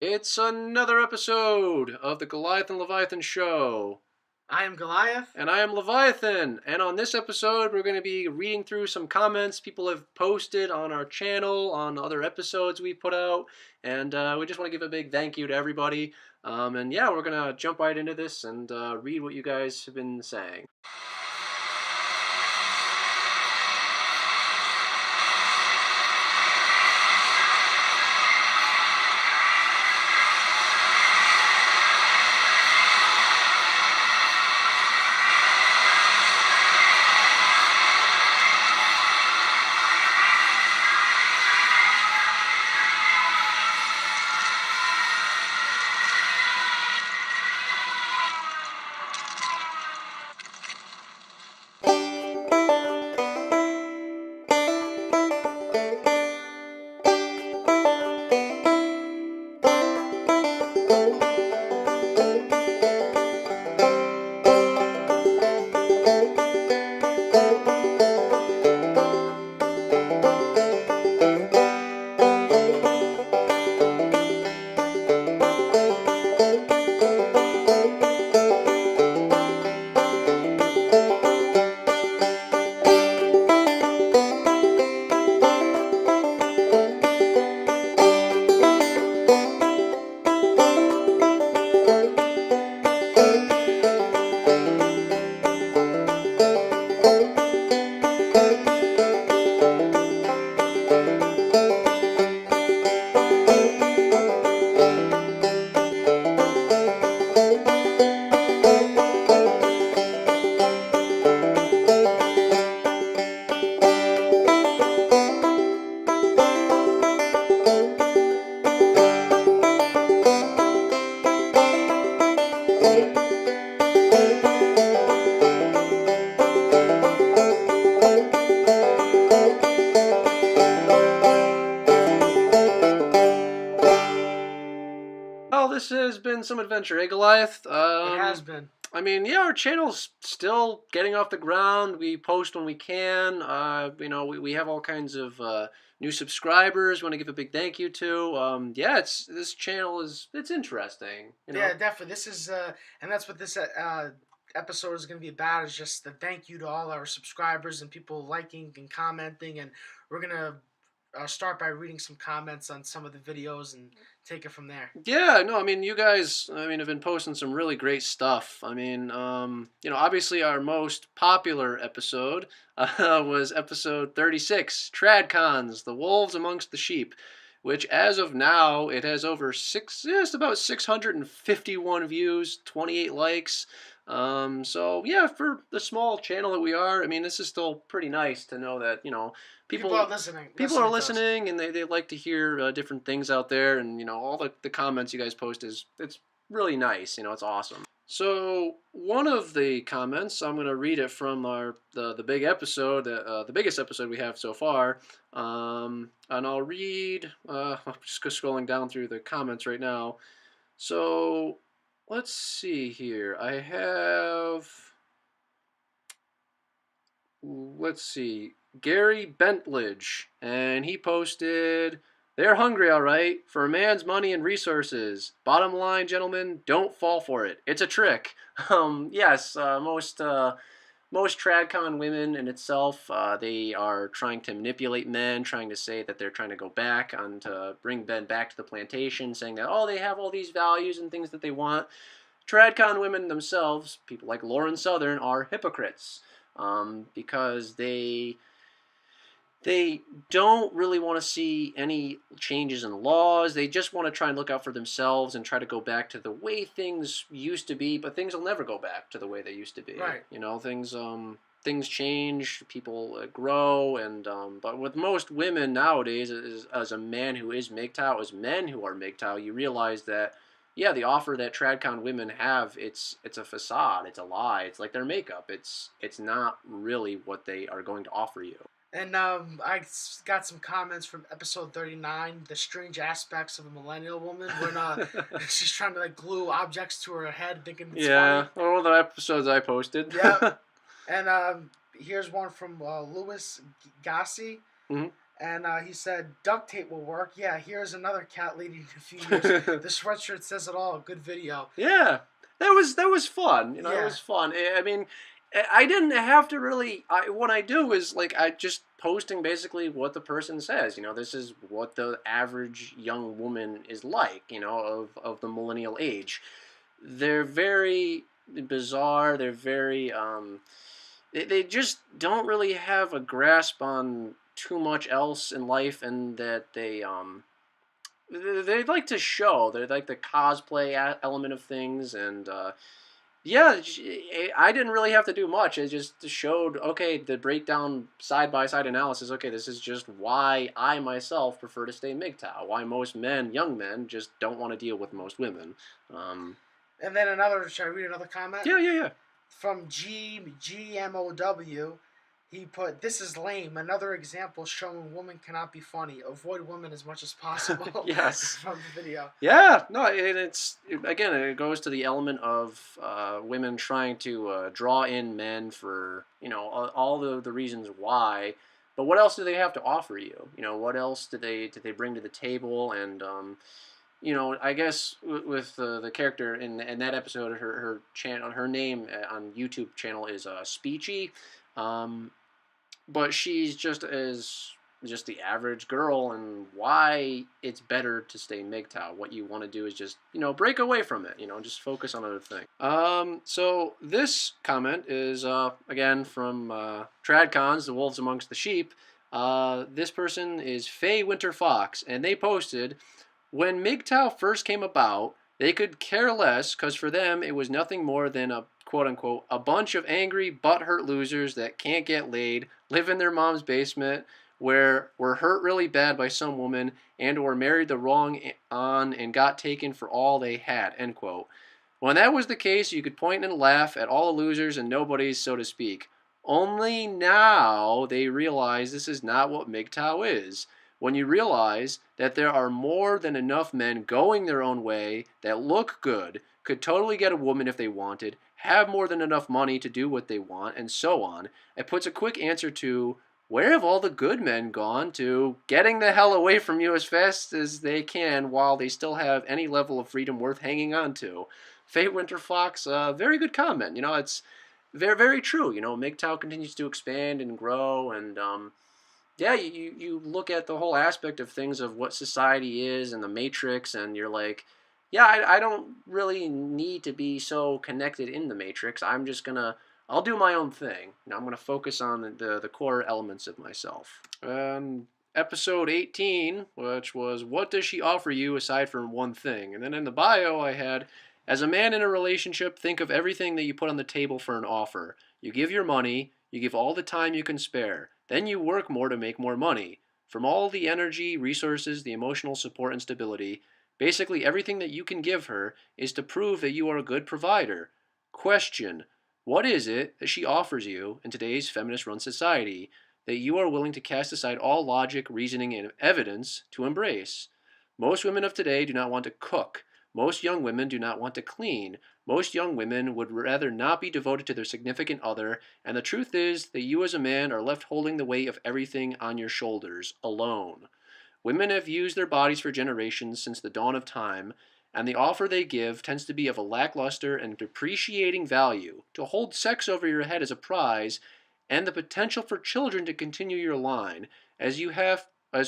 It's another episode of the Goliath and Leviathan Show. I am Goliath. And I am Leviathan. And on this episode, we're going to be reading through some comments people have posted on our channel, on other episodes we put out. And we just want to give a big thank you to everybody. And yeah, we're going to jump right into this and read what you guys have been saying. Well, this has been some adventure, eh, Goliath? It has been. I mean, yeah, our channel's still getting off the ground. We post when we can. We have all kinds of new subscribers. Want to give a big thank you to. Yeah, this channel it's interesting. Yeah, definitely. This is and that's what this episode is going to be about. Is just the thank you to all our subscribers and people liking and commenting, and we're gonna start by reading some comments on some of the videos and take it from there. Yeah, no, I mean, you guys, have been posting some really great stuff. I mean, obviously our most popular episode was episode 36, Tradcons, the Wolves Amongst the Sheep, which as of now, it has over just about 651 views, 28 likes. So yeah, for the small channel that we are, I mean, this is still pretty nice to know that, People are listening. people are listening and they like to hear different things out there, and all the comments you guys post it's really nice. It's awesome. So one of the comments, I'm going to read it from the big episode, the biggest episode we have so far, and I'll read, I'm just scrolling down through the comments right now. So let's see here. Let's see, Gary Bentledge, and he posted, "They're hungry, all right, for a man's money and resources. Bottom line, gentlemen, don't fall for it. It's a trick." Yes, most TradCon women in itself, they are trying to manipulate men, trying to say that they're trying to go back and to bring men back to the plantation, saying that, oh, they have all these values and things that they want. TradCon women themselves, people like Lauren Southern, are hypocrites, because they don't really want to see any changes in laws. They just want to try and look out for themselves and try to go back to the way things used to be, but things will never go back to the way they used to be. Right. Things change, people grow, and but with most women nowadays, as a man who is MGTOW, as men who are MGTOW, you realize that, yeah, the offer that TradCon women have, it's a facade, it's a lie, it's like their makeup. It's not really what they are going to offer you. And I got some comments from episode 39, the strange aspects of a millennial woman, when she's trying to glue objects to her head, thinking it's funny. All the episodes I posted. Yeah. And here's one from Louis Gassi. Mm-hmm. And he said duct tape will work. Yeah, here's another cat lady in a few years. The sweatshirt says it all. Good video. Yeah, that was fun. You know, it Yeah. was fun. I mean, I didn't have to really. What I do is like I just posting basically what the person says. You know, this is what the average young woman is like. You know, of the millennial age. They're very bizarre. They're very they just don't really have a grasp on too much else in life, and that they like to show. They like the cosplay element of things, and yeah, I didn't really have to do much. It just showed, okay, the breakdown side by side analysis. Okay, this is just why I myself prefer to stay MGTOW. Why most men, young men, just don't want to deal with most women. Um, And then another. Should I read another comment? yeah. From GMOW, he put, "This is lame. Another example showing women cannot be funny. Avoid women as much as possible." Yes. From the video. Yeah, no, and again, it goes to the element of women trying to draw in men for all the reasons why. But what else do they have to offer you? You know, what else did they bring to the table? And I guess with the character in that episode, her channel, her name on YouTube channel is Speechy, um, but she's just the average girl, and why it's better to stay MGTOW. What you want to do is just break away from it. Just focus on other things. So this comment is again from Tradcons, the Wolves Amongst the Sheep. This person is Faye Winter Fox, and they posted, when MGTOW first came about, they could care less because for them it was nothing more than a quote-unquote a bunch of angry, butthurt losers that can't get laid, live in their mom's basement, where were hurt really bad by some woman, and or married the wrong on and got taken for all they had, end quote. When that was the case, you could point and laugh at all the losers and nobodies, so to speak. Only now they realize this is not what MGTOW is. When you realize that there are more than enough men going their own way that look good, could totally get a woman if they wanted, have more than enough money to do what they want, and so on, it puts a quick answer to, where have all the good men gone, to getting the hell away from you as fast as they can while they still have any level of freedom worth hanging on to. Faye Winter Fox, very good comment. It's very, very true. MGTOW continues to expand and grow, and yeah, you look at the whole aspect of things of what society is and the Matrix, and you're like, yeah, I don't really need to be so connected in the Matrix. I'll do my own thing. I'm gonna focus on the core elements of myself. Episode 18, which was, what does she offer you aside from one thing? And then in the bio I had, as a man in a relationship, think of everything that you put on the table for an offer. You give your money, you give all the time you can spare. Then you work more to make more money. From all the energy, resources, the emotional support and stability, basically everything that you can give her is to prove that you are a good provider. Question: what is it that she offers you in today's feminist-run society that you are willing to cast aside all logic, reasoning, and evidence to embrace? Most women of today do not want to cook. Most young women do not want to clean. Most young women would rather not be devoted to their significant other, and the truth is that you as a man are left holding the weight of everything on your shoulders, alone. Women have used their bodies for generations since the dawn of time, and the offer they give tends to be of a lackluster and depreciating value. To hold sex over your head as a prize, and the potential for children to continue your line, as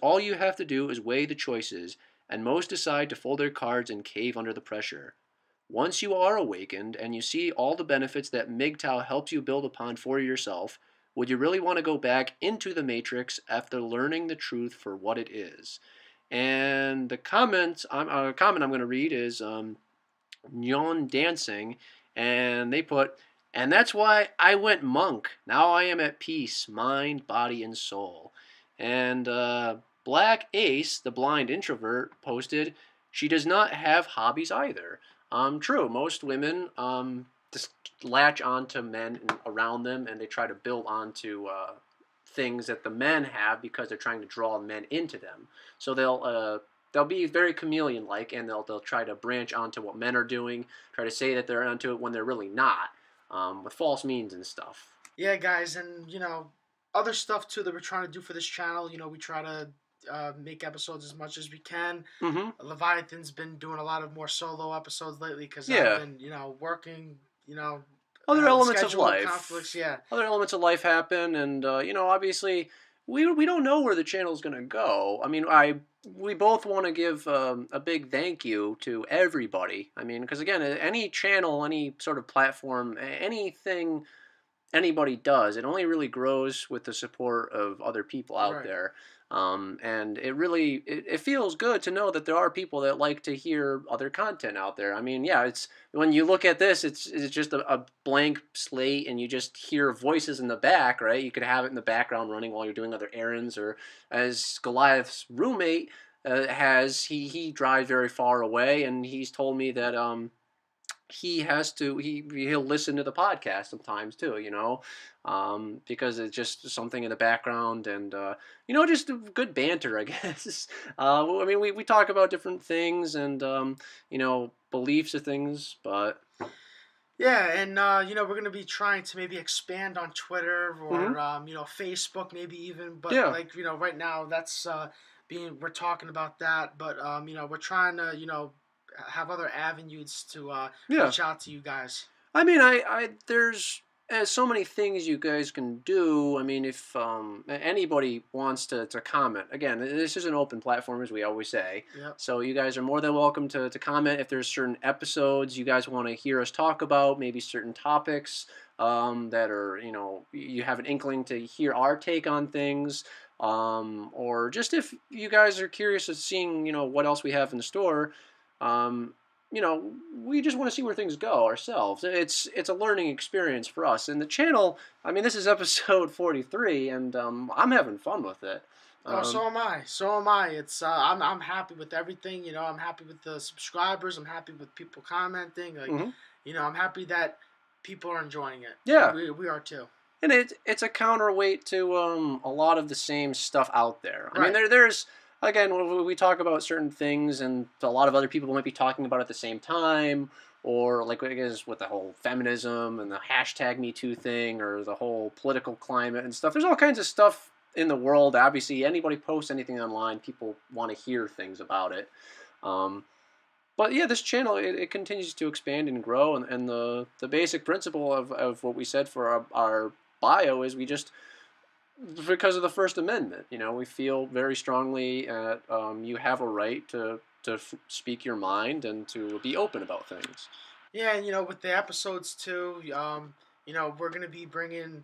all you have to do is weigh the choices, and most decide to fold their cards and cave under the pressure. Once you are awakened and you see all the benefits that MGTOW helps you build upon for yourself, would you really want to go back into the Matrix after learning the truth for what it is? And the comment I'm going to read is Nyon Dancing, and they put, and that's why I went monk. Now I am at peace, mind, body, and soul. And Black Ace, the blind introvert, posted, she does not have hobbies either. True, most women just latch onto men around them, and they try to build onto things that the men have because they're trying to draw men into them. So they'll be very chameleon-like, and they'll try to branch onto what men are doing, try to say that they're onto it when they're really not, with false means and stuff. Yeah, guys, and other stuff too that we're trying to do for this channel. We try to make episodes as much as we can. Mm-hmm. Leviathan's been doing a lot of more solo episodes lately because I've Yeah. been, working, Other elements of schedule life. conflicts. Yeah, Other elements of life happen, and obviously, we don't know where the channel's gonna go. I mean, we both want to give a big thank you to everybody. I mean, because again, any channel, any sort of platform, anything anybody does. It only really grows with the support of other people out right. there. And it feels good to know that there are people that like to hear other content out there. I mean, yeah, it's when you look at this, it's just a blank slate, and you just hear voices in the back, right? You could have it in the background running while you're doing other errands, or as Goliath's roommate he drives very far away, and he's told me that he'll listen to the podcast sometimes too, because it's just something in the background, and just good banter, I guess. I mean, we talk about different things, and beliefs of things, but Yeah, and we're gonna be trying to maybe expand on Twitter mhm, or Facebook, maybe even. But yeah. like right now that's we're talking about that. But we're trying to have other avenues to Yeah. reach out to you guys. I mean, there's so many things you guys can do. I mean, if anybody wants to comment, again, this is an open platform, as we always say. Yep. So you guys are more than welcome to comment if there's certain episodes you guys want to hear us talk about, maybe certain topics that are, you have an inkling to hear our take on things. Or just if you guys are curious of seeing, what else we have in the store. Um, we just want to see where things go ourselves. It's a learning experience for us. And the channel, I mean, this is episode 43, and I'm having fun with it. Oh, Um, so am I. So am I. It's I'm happy with everything. I'm happy with the subscribers. I'm happy with people commenting. Like, mhm. I'm happy that people are enjoying it, and Yeah, we are too. and it's a counterweight to a lot of the same stuff out there. I mean, Right. there's again when we talk about certain things, and a lot of other people might be talking about it at the same time, or like I guess with the whole feminism and the hashtag Me Too thing, or the whole political climate and stuff. There's all kinds of stuff in the world. Obviously, anybody posts anything online, people want to hear things about it. Um, but yeah, this channel it continues to expand and grow, and the basic principle of what we said for our bio is we just because of the First Amendment, we feel very strongly that you have a right to speak your mind and to be open about things. Yeah, and with the episodes too, we're gonna be bringing,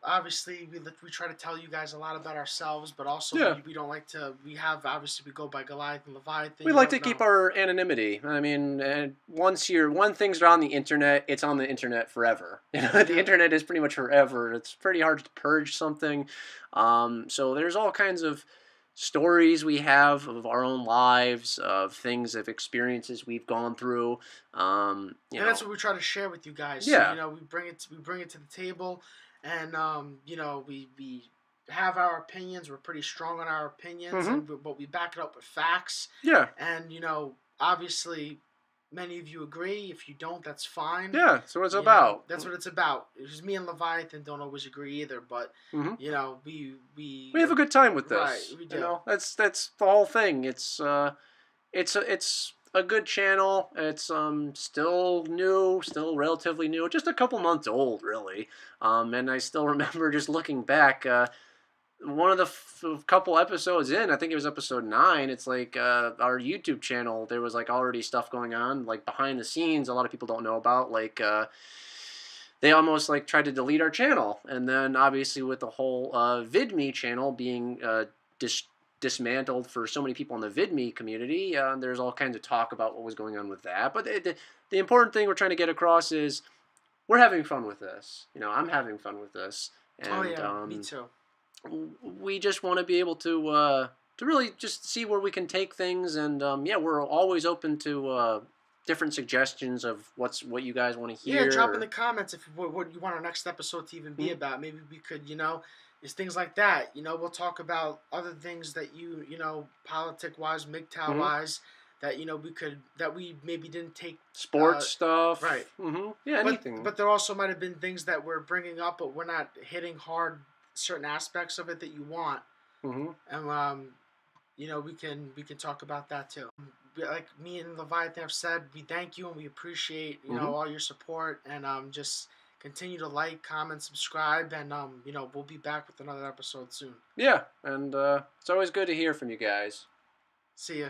obviously we try to tell you guys a lot about ourselves, but also Yeah. we don't like to. We have obviously we go by Goliath and Leviathan. We You like to don't keep know. our anonymity. I mean, and when things are on the internet, it's on the internet forever. The Yep. internet is pretty much forever. It's pretty hard to purge something. So there's all kinds of stories we have of our own lives, of things, of experiences we've gone through. And that's what we try to share with you guys. So Yeah. we bring it to the table, and we have our opinions. We're pretty strong on our opinions, Hmm. but we back it up with facts. Yeah. And obviously, many of you agree. If you don't, that's fine. Yeah. So it's about. That's what it's about. Because me and Leviathan don't always agree either, but Hmm. we We have a good time with right, this. we do. That's the whole thing. It's a good channel. It's still new, still relatively new, just a couple months old, really. And I still remember just looking back. One of the couple episodes in, I think it was episode 9. It's like our YouTube channel. There was like already stuff going on, like behind the scenes. A lot of people don't know about, like. They almost like tried to delete our channel, and then obviously with the whole VidMe channel being dis- dismantled for so many people in the VidMe community, there's all kinds of talk about what was going on with that. But the important thing we're trying to get across is we're having fun with this. I'm having fun with this, Oh and yeah, me too. we just want to be able to really just see where we can take things, and yeah, we're always open to different suggestions of what you guys want to Yeah, hear. drop in the comments if what you want our next episode to even be Mhm. about. Maybe we could, it's things like that. We'll talk about other things that politic wise, MGTOW Mhm. wise, that we maybe didn't take. Sports stuff. Right. Yeah, But anything. but there also might have been things that we're bringing up, but we're not hitting hard certain aspects of it that you want, Mm-hmm. and we can talk about that too. Like me and Leviathan have said, we thank you and we appreciate Mm-hmm. all your support, and just continue to like, comment, subscribe, and we'll be back with another episode soon. Yeah, and it's always good to hear from you guys. See ya.